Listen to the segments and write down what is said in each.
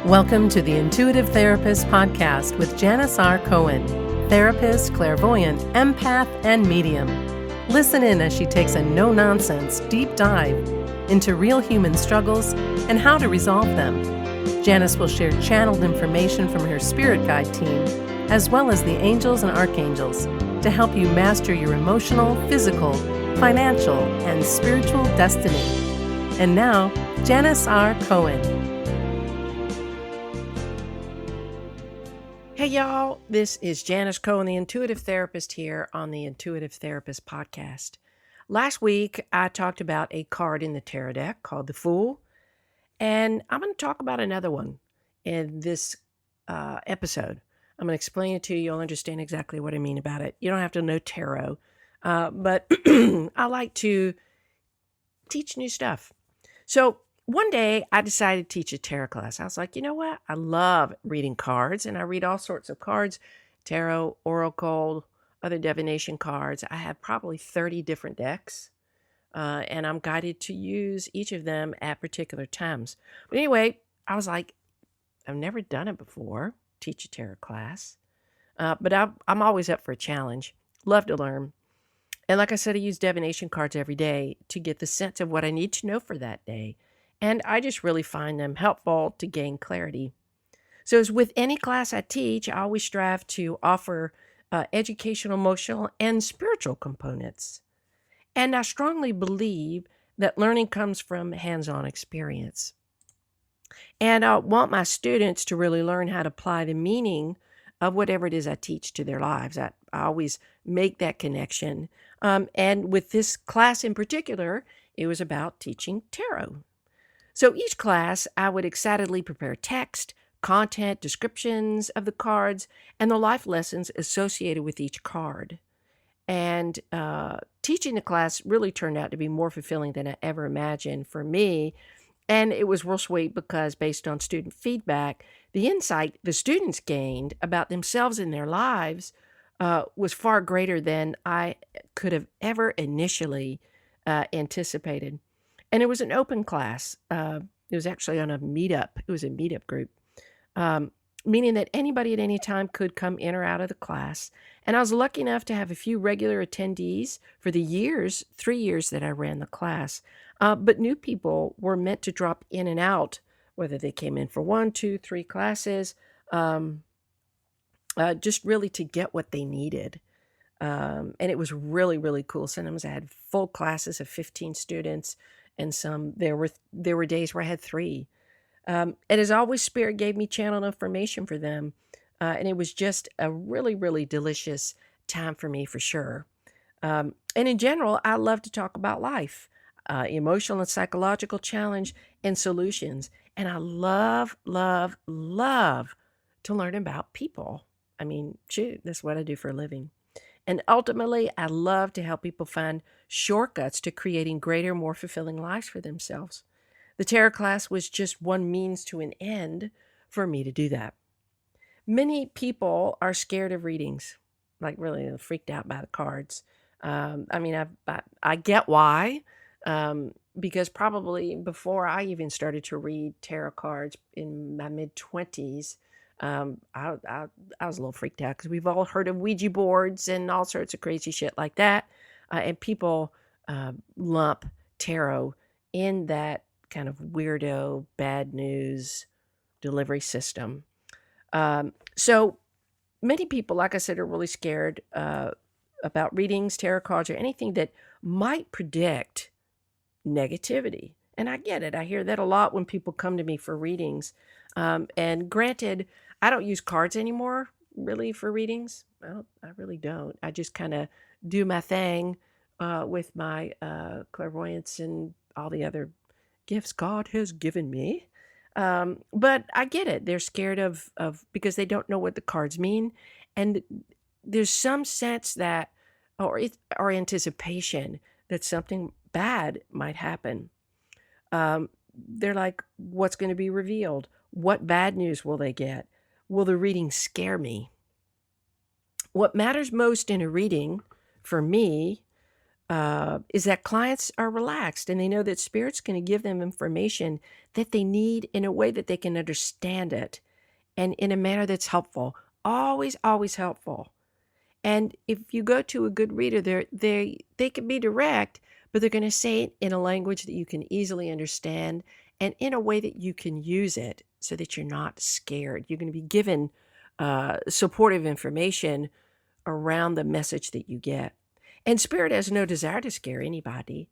Welcome to the Intuitive Therapist Podcast with Janice R. Cohen, therapist, clairvoyant, empath, and medium. Listen in as she takes a no-nonsense deep dive into real human struggles and how to resolve them. Janice will share channeled information from her spirit guide team, as well as the angels and archangels, to help you master your emotional, physical, financial, and spiritual destiny. And now, Janice R. Cohen. Hey y'all, this is Janice Cohen, the Intuitive Therapist, here on the Intuitive Therapist Podcast. Last week, I talked about a card in the tarot deck called the Fool, and I'm going to talk about another one in this episode. I'm going to explain it to you. You'll understand exactly what I mean about it. You don't have to know tarot, but I like to teach new stuff. So one day I decided to teach a tarot class. I was like, you know what? I love reading cards, and I read all sorts of cards, tarot, oracle, other divination cards. I have probably 30 different decks, and I'm guided to use each of them at particular times. But anyway, I was like, I've never done it before, teach a tarot class, but I'm always up for a challenge. Love to learn. And like I said, I use divination cards every day to get the sense of what I need to know for that day. And I just really find them helpful to gain clarity. So as with any class I teach, I always strive to offer educational, emotional, and spiritual components. And I strongly believe that learning comes from hands-on experience. And I want my students to really learn how to apply the meaning of whatever it is I teach to their lives. I always make that connection. And with this class in particular, it was about teaching tarot. So each class, I would excitedly prepare text, content, descriptions of the cards, and the life lessons associated with each card. And teaching the class really turned out to be more fulfilling than I ever imagined for me. And it was real sweet because based on student feedback, the insight the students gained about themselves and their lives was far greater than I could have ever initially anticipated. And it was an open class. It was actually on a meetup. It was a meetup group, meaning that anybody at any time could come in or out of the class. And I was lucky enough to have a few regular attendees for the 3 years that I ran the class. But new people were meant to drop in and out, whether they came in for 1, 2, 3 classes, just really to get what they needed. And it was really, really cool. Sometimes I had full classes of 15 students, and there were days where I had 3. And as always, Spirit gave me channeled information for them. And it was just a really, really delicious time for me, for sure. And in general, I love to talk about life, emotional and psychological challenge and solutions. And I love, love, love to learn about people. I mean, shoot, that's what I do for a living. And ultimately, I love to help people find shortcuts to creating greater, more fulfilling lives for themselves. The tarot class was just one means to an end for me to do that. Many people are scared of readings, like really freaked out by the cards. I get why, because probably before I even started to read tarot cards in my mid-20s, I was a little freaked out because we've all heard of Ouija boards and all sorts of crazy shit like that. And people lump tarot in that kind of weirdo, bad news delivery system. So many people, like I said, are really scared about readings, tarot cards, or anything that might predict negativity. And I get it. I hear that a lot when people come to me for readings. And granted, I don't use cards anymore, really, for readings. I really don't. I just kind of do my thing with my clairvoyance and all the other gifts God has given me. But I get it. They're scared of because they don't know what the cards mean. And there's some sense that, or anticipation that something bad might happen. They're like, what's going to be revealed? What bad news will they get? Will the reading scare me? What matters most in a reading, for me, is that clients are relaxed and they know that Spirit's going to give them information that they need in a way that they can understand it and in a manner that's helpful. Always, always helpful. And if you go to a good reader, they can be direct, but they're going to say it in a language that you can easily understand and in a way that you can use it so that you're not scared. You're going to be given supportive information around the message that you get. And Spirit has no desire to scare anybody.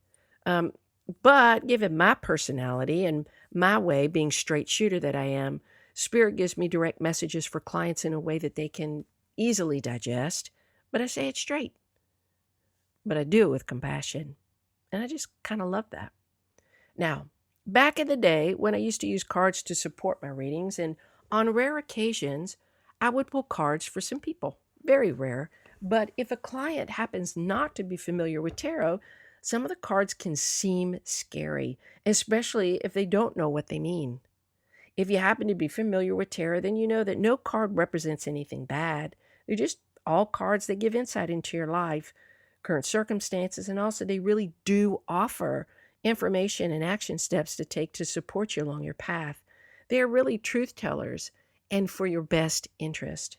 Um, but given my personality and my way, being straight shooter that I am, Spirit gives me direct messages for clients in a way that they can easily digest. But I say it straight. But I do it with compassion. And I just kind of love that. Now, back in the day when I used to use cards to support my readings, and on rare occasions, I would pull cards for some people. Very rare. But if a client happens not to be familiar with tarot, some of the cards can seem scary, especially if they don't know what they mean. If you happen to be familiar with tarot, then you know that no card represents anything bad. They're just all cards that give insight into your life, current circumstances, and also they really do offer information and action steps to take to support you along your path. They are really truth tellers and for your best interest.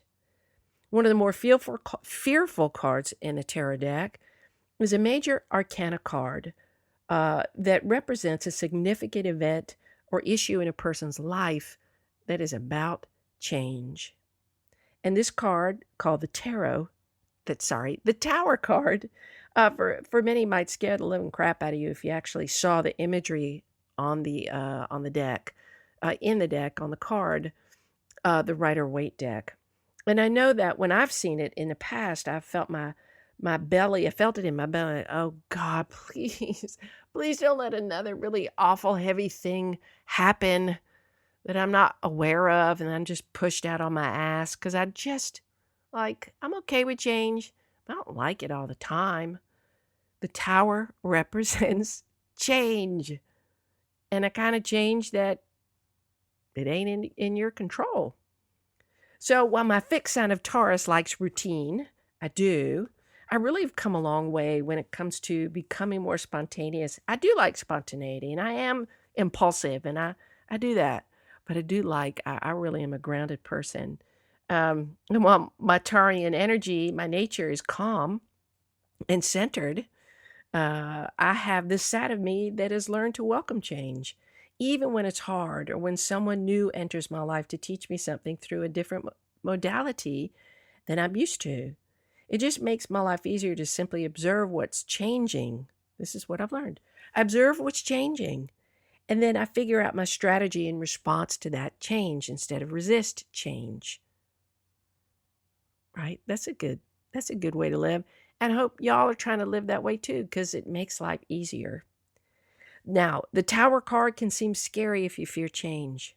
One of the more fearful cards in a tarot deck is a major arcana card that represents a significant event or issue in a person's life that is about change. And this card, called the Tower card, for many might scare the living crap out of you if you actually saw the imagery on the deck, in the deck on the card, the Rider-Waite deck. And I know that when I've seen it in the past, I've felt my belly, I felt it in my belly. Oh God, please, please don't let another really awful, heavy thing happen that I'm not aware of and I'm just pushed out on my ass. Because I'm okay with change, but I don't like it all the time. The Tower represents change, and a kind of change that it ain't in your control. So while my fixed sign of Taurus likes routine, I do. I really have come a long way when it comes to becoming more spontaneous. I do like spontaneity, and I am impulsive, and I do that. But I really am a grounded person. And while my Taurian energy, my nature is calm and centered, I have this side of me that has learned to welcome change, even when it's hard or when someone new enters my life to teach me something through a different modality than I'm used to. It just makes my life easier to simply observe what's changing. This is what I've learned. I observe what's changing, and then I figure out my strategy in response to that change instead of resist change. Right? That's a good way to live. And I hope y'all are trying to live that way too, because it makes life easier. Now, the Tower card can seem scary if you fear change.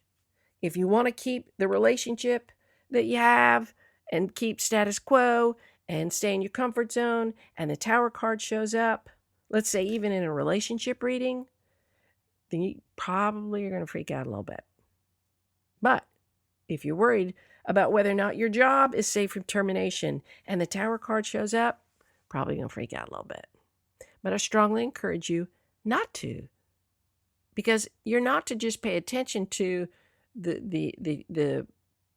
If you want to keep the relationship that you have and keep status quo and stay in your comfort zone, and the Tower card shows up, let's say even in a relationship reading, then you probably are going to freak out a little bit. But if you're worried about whether or not your job is safe from termination and the Tower card shows up, probably going to freak out a little bit. But I strongly encourage you not to, because you're not to just pay attention to the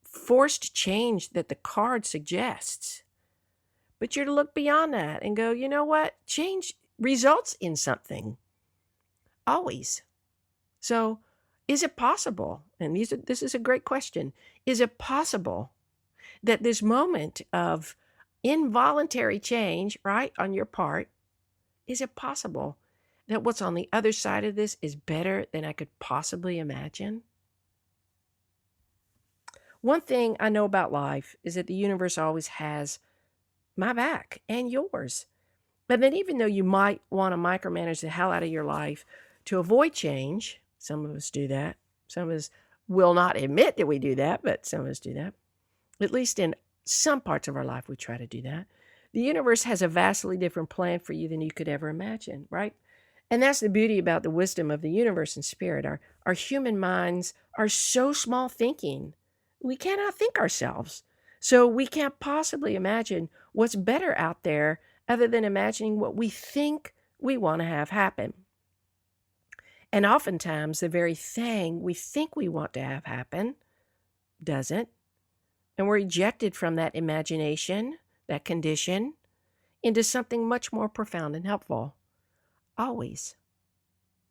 forced change that the card suggests, but you're to look beyond that and go, you know what? Change results in something. Always. So is it possible? And this is a great question. Is it possible that this moment of involuntary change, right, on your part, is it possible that what's on the other side of this is better than I could possibly imagine? One thing I know about life is that the universe always has my back and yours. But then even though you might want to micromanage the hell out of your life to avoid change, some of us do that. Some of us will not admit that we do that, but some of us do that. At least in some parts of our life, we try to do that. The universe has a vastly different plan for you than you could ever imagine, right? And that's the beauty about the wisdom of the universe and spirit. Our human minds are so small thinking. We cannot think ourselves. So we can't possibly imagine what's better out there other than imagining what we think we want to have happen. And oftentimes, the very thing we think we want to have happen doesn't. And we're ejected from that imagination, that condition, into something much more profound and helpful. Always.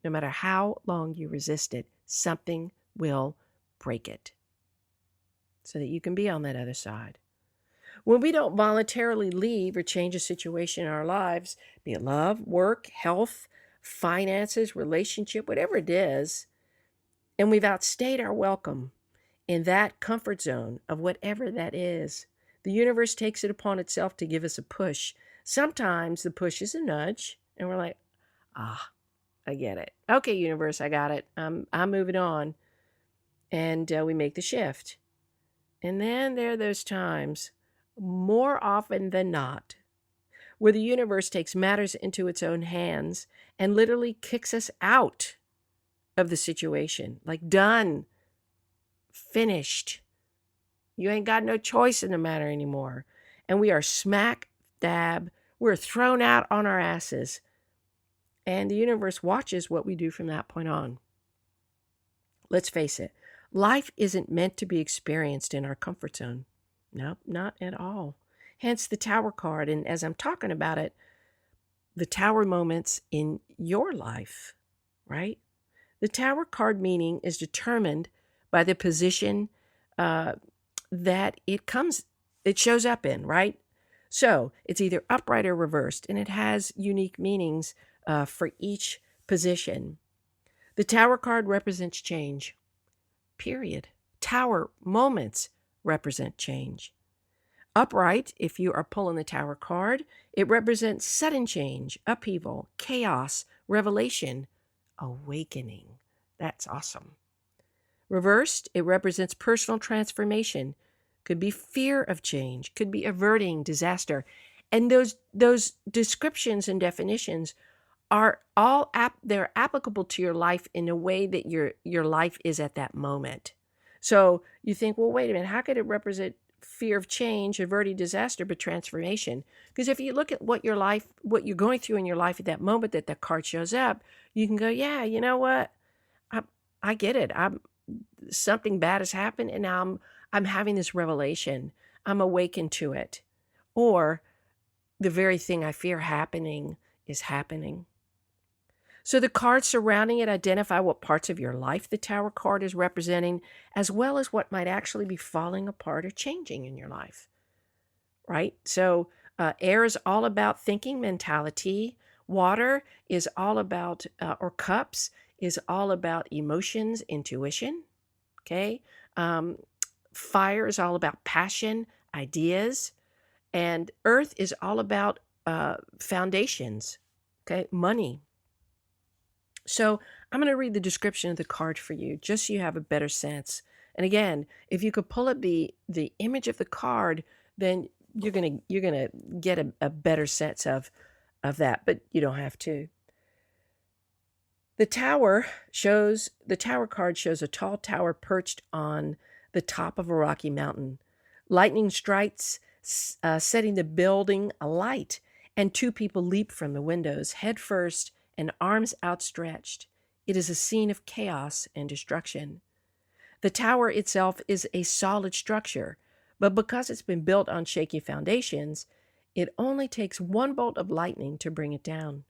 No matter how long you resist it, something will break it so that you can be on that other side. When we don't voluntarily leave or change a situation in our lives, be it love, work, health, finances, relationship, whatever it is, and we've outstayed our welcome in that comfort zone of whatever that is, the universe takes it upon itself to give us a push. Sometimes the push is a nudge, and we're like, I get it. Okay, universe, I got it. I'm moving on. And we make the shift. And then there are those times, more often than not, where the universe takes matters into its own hands and literally kicks us out of the situation. Like, done, finished. You ain't got no choice in the matter anymore. And we are smack dab. We're thrown out on our asses. And the universe watches what we do from that point on. Let's face it, life isn't meant to be experienced in our comfort zone. No, not at all. Hence the Tower card. And as I'm talking about it, the Tower moments in your life, right? The Tower card meaning is determined by the position that it shows up in, right? So it's either upright or reversed, and it has unique meanings for each position. The Tower card represents change, period. Tower moments represent change. Upright, if you are pulling the Tower card, it represents sudden change, upheaval, chaos, revelation, awakening. That's awesome. Reversed, it represents personal transformation. Could be fear of change, could be averting disaster. And those descriptions and definitions are all they're applicable to your life in a way that your life is at that moment. So you think, well, wait a minute, how could it represent fear of change, averting disaster, but transformation? Because if you look at what you're going through in your life at that moment that the card shows up, you can go, yeah, you know what? I get it. Something bad has happened, and now I'm having this revelation. I'm awakened to it. Or the very thing I fear happening is happening. So the cards surrounding it identify what parts of your life the Tower card is representing, as well as what might actually be falling apart or changing in your life, right? So air is all about thinking mentality. Water is all about, or cups is all about emotions, intuition, okay? Fire is all about passion, ideas. And earth is all about foundations, okay? Money. So I'm going to read the description of the card for you, just so you have a better sense. And again, if you could pull up the image of the card, then you're gonna get a better sense of that, but you don't have to. The Tower card shows a tall tower perched on the top of a rocky mountain. Lightning strikes, setting the building alight, and two people leap from the windows, head first and arms outstretched. It is a scene of chaos and destruction. The tower itself is a solid structure, but because it's been built on shaky foundations, it only takes one bolt of lightning to bring it down.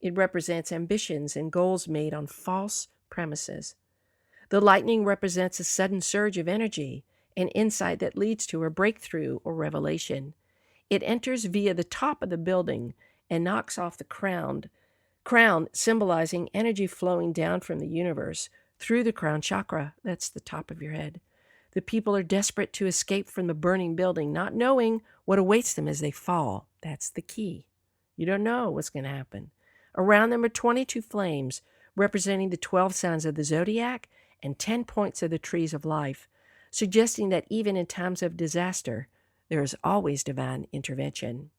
It represents ambitions and goals made on false premises. The lightning represents a sudden surge of energy, an insight that leads to a breakthrough or revelation. It enters via the top of the building and knocks off the crown symbolizing energy flowing down from the universe through the crown chakra. That's the top of your head. The people are desperate to escape from the burning building, not knowing what awaits them as they fall. That's the key. You don't know what's going to happen. Around them are 22 flames, representing the 12 signs of the zodiac and 10 points of the trees of life, suggesting that even in times of disaster, there is always divine intervention.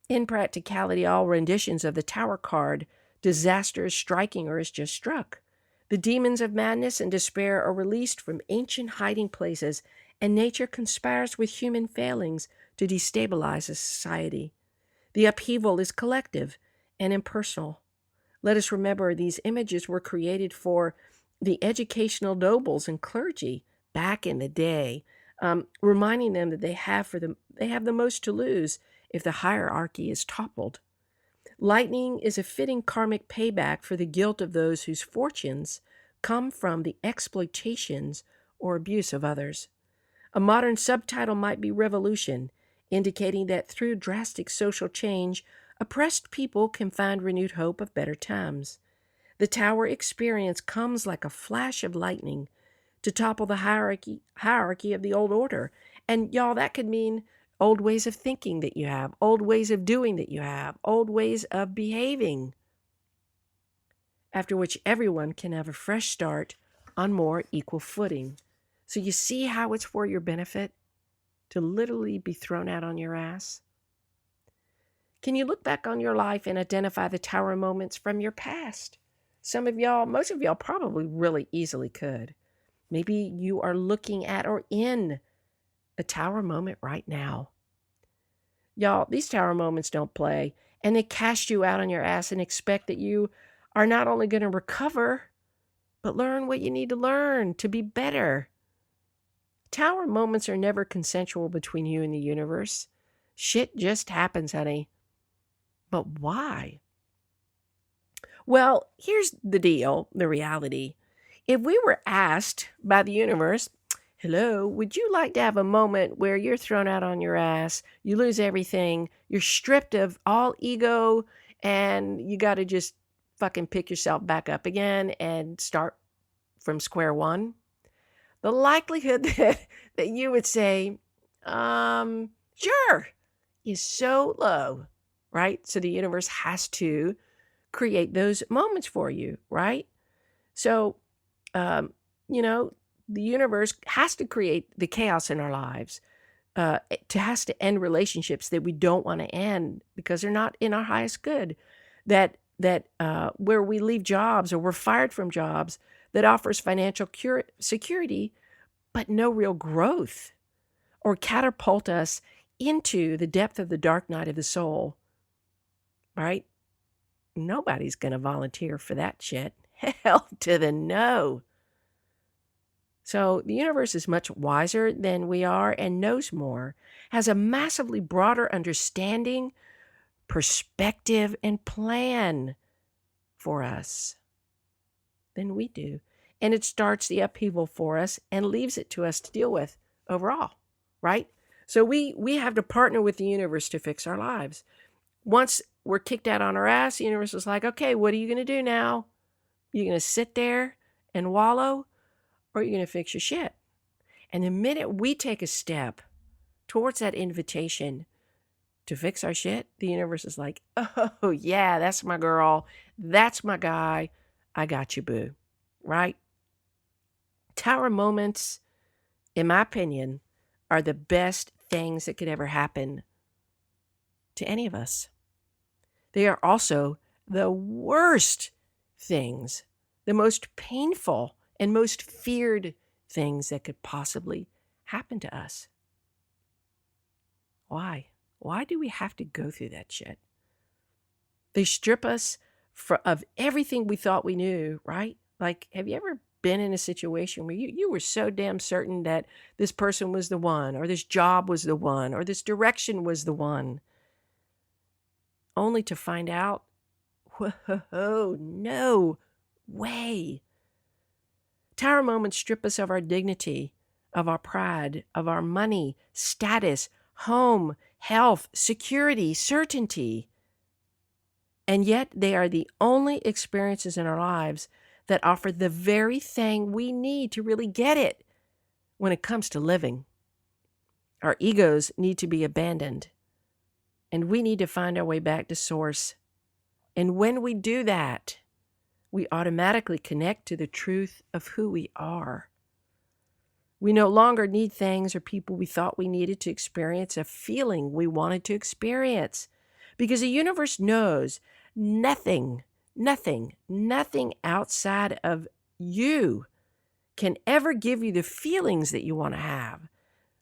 In practicality, all renditions of the Tower card, disaster is striking or is just struck. The demons of madness and despair are released from ancient hiding places, and nature conspires with human failings to destabilize a society. The upheaval is collective, and impersonal. Let us remember these images were created for the educational nobles and clergy back in the day, reminding them that they have the most to lose if the hierarchy is toppled. Lightning is a fitting karmic payback for the guilt of those whose fortunes come from the exploitations or abuse of others. A modern subtitle might be Revolution, indicating that through drastic social change, oppressed people can find renewed hope of better times. The tower experience comes like a flash of lightning to topple the hierarchy of the old order. And y'all, that could mean old ways of thinking that you have, old ways of doing that you have, old ways of behaving, after which everyone can have a fresh start on more equal footing. So you see how it's for your benefit to literally be thrown out on your ass? Can you look back on your life and identify the tower moments from your past? Most of y'all probably really easily could. Maybe you are looking at or in a tower moment right now. Y'all, these tower moments don't play, and they cast you out on your ass and expect that you are not only going to recover, but learn what you need to learn to be better. Tower moments are never consensual between you and the universe. Shit just happens, honey. But why? Well, here's the deal, the reality. If we were asked by the universe, hello, would you like to have a moment where you're thrown out on your ass, you lose everything, you're stripped of all ego, and you got to just fucking pick yourself back up again and start from square one? The likelihood that you would say, sure, is so low, right? So the universe has to create those moments for you, right? So, the universe has to create the chaos in our lives. Has to end relationships that we don't want to end because they're not in our highest good. That where we leave jobs or we're fired from jobs that offers financial security, but no real growth, or catapult us into the depth of the dark night of the soul, right? Nobody's going to volunteer for that shit. Hell to the no. So the universe is much wiser than we are and knows more, has a massively broader understanding, perspective, and plan for us than we do. And it starts the upheaval for us and leaves it to us to deal with overall, right? So we have to partner with the universe to fix our lives. Once we're kicked out on our ass, the universe is like, okay, what are you going to do now? You going to sit there and wallow, or are you going to fix your shit? And the minute we take a step towards that invitation to fix our shit, the universe is like, oh yeah, that's my girl. That's my guy. I got you, boo. Right? Tower moments, in my opinion, are the best things that could ever happen to any of us. They are also the worst things, the most painful and most feared things that could possibly happen to us. Why? Why do we have to go through that shit? They strip us of everything we thought we knew, right? Like, have you ever been in a situation where you were so damn certain that this person was the one, or this job was the one, or this direction was the one, only to find out, whoa, no way. Tower moments strip us of our dignity, of our pride, of our money, status, home, health, security, certainty. And yet they are the only experiences in our lives that offer the very thing we need to really get it when it comes to living. Our egos need to be abandoned, and we need to find our way back to source. And when we do that, we automatically connect to the truth of who we are. We no longer need things or people we thought we needed to experience a feeling we wanted to experience, because the universe knows nothing outside of you can ever give you the feelings that you want to have.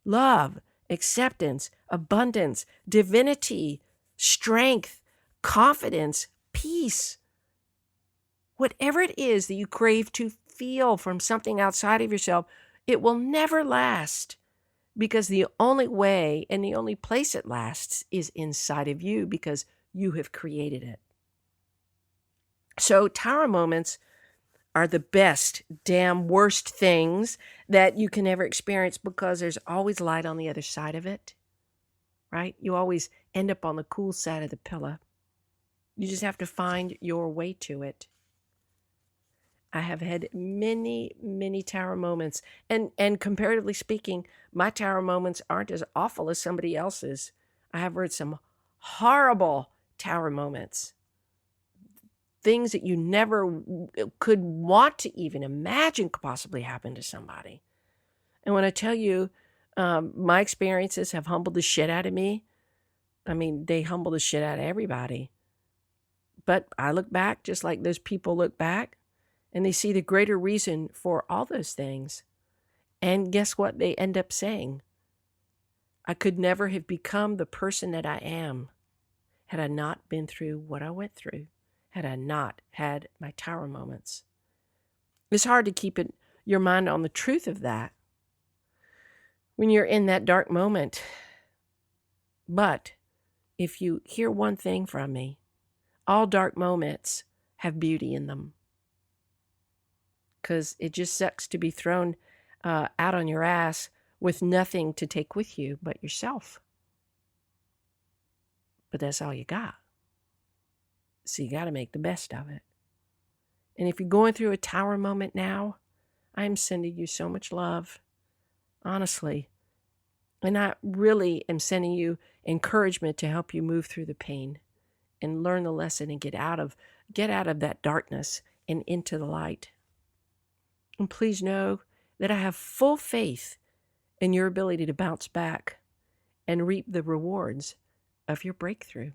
Love, acceptance, abundance, divinity, strength, confidence, peace. Whatever it is that you crave to feel from something outside of yourself, it will never last, because the only way and the only place it lasts is inside of you, because you have created it. So tower moments are the best, damn worst things that you can ever experience, because there's always light on the other side of it, right? You always end up on the cool side of the pillow. You just have to find your way to it. I have had many, many tower moments, and comparatively speaking, my tower moments aren't as awful as somebody else's. I have heard some horrible tower moments, things that you never could want to even imagine could possibly happen to somebody. And when I tell you, my experiences have humbled the shit out of me, I mean, they humble the shit out of everybody. But I look back just like those people look back, and they see the greater reason for all those things. And guess what they end up saying? I could never have become the person that I am had I not been through what I went through, had I not had my tower moments. It's hard to keep your mind on the truth of that when you're in that dark moment. But if you hear one thing from me, all dark moments have beauty in them. Because it just sucks to be thrown out on your ass with nothing to take with you but yourself. But that's all you got. So you got to make the best of it. And if you're going through a tower moment now, I'm sending you so much love, honestly. And I really am sending you encouragement to help you move through the pain and learn the lesson and get out of that darkness and into the light. And please know that I have full faith in your ability to bounce back and reap the rewards of your breakthrough.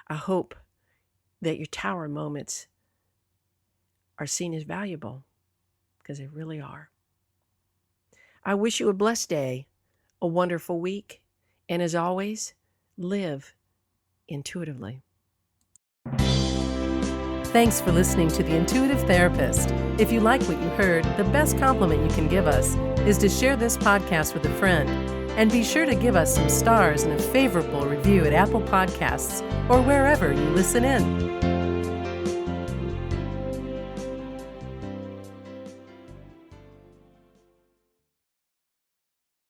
I hope that your tower moments are seen as valuable, because they really are. I wish you a blessed day, a wonderful week, and as always, live intuitively. Thanks for listening to The Intuitive Therapist. If you like what you heard, the best compliment you can give us is to share this podcast with a friend. And be sure to give us some stars and a favorable review at Apple Podcasts or wherever you listen in.